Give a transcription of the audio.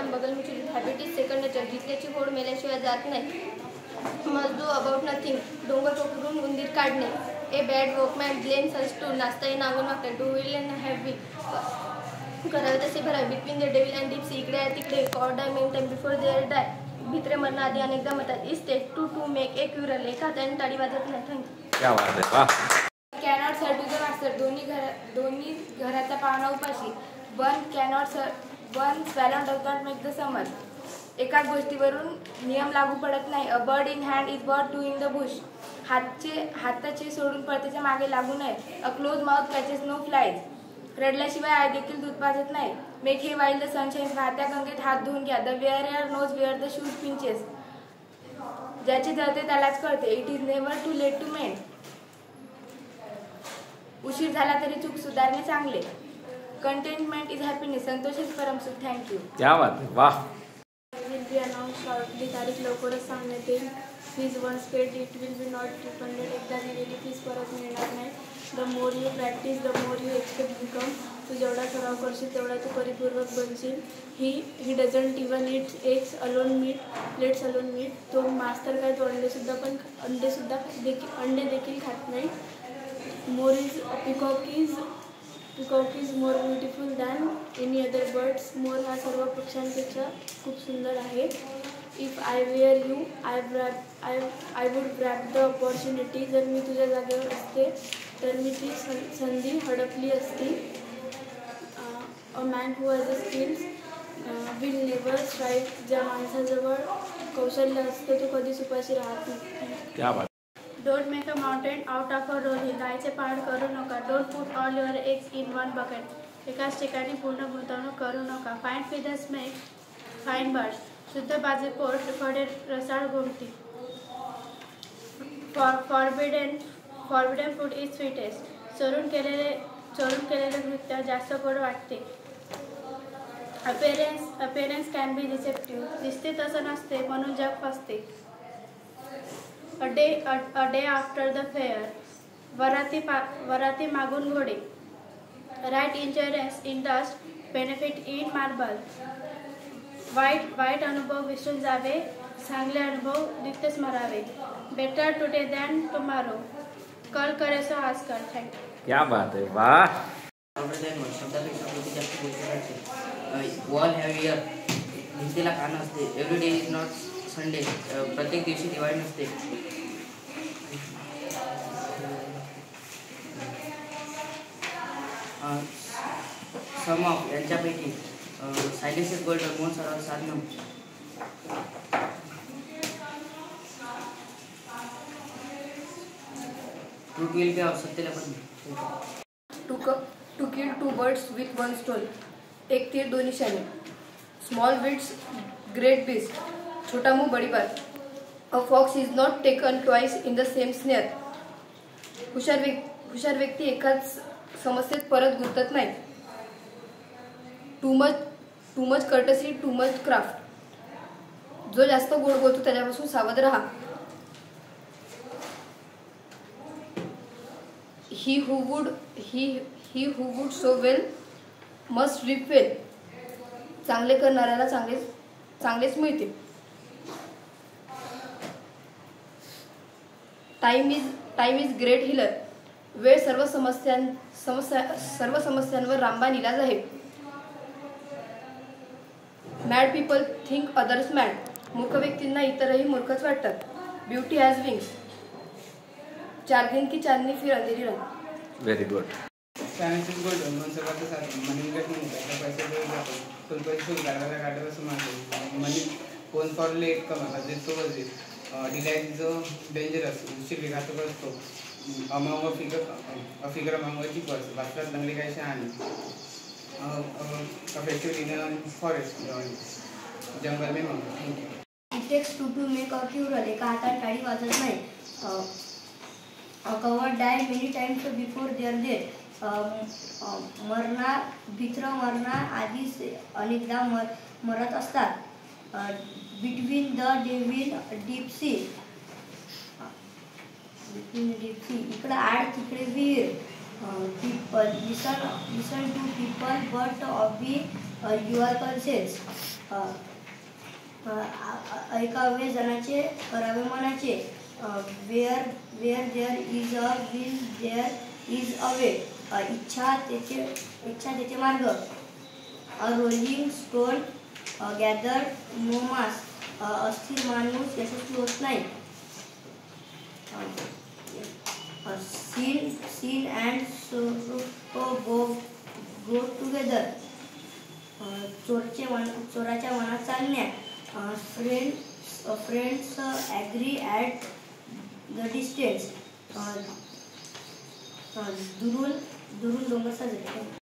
Ma'am बगल में चुली हॅबिट इज सेकंड नेचर. जितल्याची होड मेल्याशिवाय जात नाही. Must do about nothing. डोंगर पकडून उंदीर काढणे. A bad workman blames us to. नाचता येईन नांगून मागतात. Do will and have will. करावे तसे भरावे. Between the devil and deep sea. इकडे आहे तिकडे. For die men time before their die. भित्रे मरणाआधी अनेकदा मतात. Is take two make a quarrel. एका हाताने टाळी वाजत नाही. थँक्यू. क्या बात है, वाह. कॅनॉट सर्व टू द मास्टर. दोन्ही घराचा पाहुणा उपाशी. One swallow does not make the summer. एकाच गोष्टीवरून नियम लागू पडत नाही. A bird in hand is bird two in the bush. हाताचे सोडून पळतेच्या मागे लागू नये. A close mouth catches no flies. रडल्याशिवाय आई देखील दूध पाजत नाही. मेक हे वाईल द सनशाईन. वाहत्या गंगेत हात धुवून घ्या. The wearer knows where the shoes pinches. ज्याचे जळते त्यालाच कळते. It is never too late to mend. उशीर झाला तरी चूक सुधारणे चांगले. Contentment is happiness. संतोष इज परमसुख. थँक्यू. क्या बात है, वाह. Will be announce shortly. तारीख लवकरच सांगण्यात येईल. Fees once paid it will be not refunded. एकदा दिलेली फीस परत मिळणार नाही. The more you practise the more you expect become. तू जेवढा सराव करशील तेवढा तू परिपूर्वक बनशील. He doesn't even eat eggs alone meat let's alone meat. तो मास्तर काय तो अंडे देखील खात नाही. मोर is peacock is more beautiful than any other birds. मोर हा सर्व पक्ष्यांपेक्षा खूप सुंदर आहे. If I were you I would grab the opportunity. जर मी तुझ्या जागेवर असते तर मी ती संधी हडपली असती. A man who has a skills will never strike. ज्या माणसाजवळ कौशल्य असते तो कधीच उपाशी राहत नाही. Don't make a mountain out of a roll. गायचे पहाड करू नका. Don't put all your eggs in one bucket. एकाच ठिकाणी पूर्ण गुंतवणूक करू नका. Find feathers make fine birds. शुद्ध बाजे पोट फळे रसाळ गोमटी. Forbidden food is sweetest. चोरून केलेले नृत्य जास्त गोड वाटते. Appearance can be deceptive. दिसते तसं नसते म्हणून जग फसते. A day after the fair. वराती मागून घोडे. Write insurance in dust. Benefit in marble. वाईट अनुभव विसरून जावे. चांगले अनुभव नित्य स्मरावे. Better today than tomorrow. कल करे सो आजकाल. थँक्यू. क्या बात है, वाह. शब्दापेक्षा कृती जास्त गोष्टी करते. Wall have ear. भिंतीला कान असते. Every day is not Sunday. प्रत्येक दिवशी दिवाळी नसते. सम ऑफ यांच्यापैकी सायलेन्स इज गोल्ड. मौन सर्वात साधन. Truth will be. सत्याला पण. To kill two birds with one stone. एक तीर दोन निशाणे. Small wits great beast. छोटा मुंह बड़ी बात. A fox is not taken twice in the same snare. हुशार व्यक्ती एकाच समस्येत परत गुंतत नाही. Too much courtesy too much craft. जो जास्त गोड बोलतो त्याच्यापासून सावध राहा. He who would sow well must reap well. चांगले करणाऱ्याला चांगलेच मिळते. Time is great healer. वेळ सर्व समस्यांवर रामबाण इलाज आहे. Mad people think others mad. मूर्ख व्यक्तींना इतरही मूर्खच वाटतात. Beauty has wings. 4 दिन की चांदनी फिर अंधेरी रात. Very good. पैसे मनी फोन फॉर लेट कमाला देतो वजीर. डिलाइट जो डेंजरस. उशीर घातक असतो. Among figure among purse. वाचलात दंगली काय शहाणी. Festival in forest. जंगल में मंग. Thank you. It takes two make a quarrel. एका हातात टाळी वाजत नाही. Cowards die many times before their death. भित्र मरणार आधी अनेकदा मरत असतात. Between the devil deep sea. इकडे आड तिकडे वीर. people listen to people but your conscience ऐकावे जनाचे करावे मनाचे where there is a will there is अ वे इच्छा तेथे मार्ग अ रोलिंग स्टोन गॅदर नो मास अस्थिर माणूस यशस्वी होत नाही sin and sorrow go together चोराच्या मनात चालण्या friends agree at the distance दुरून डोंगर साजरे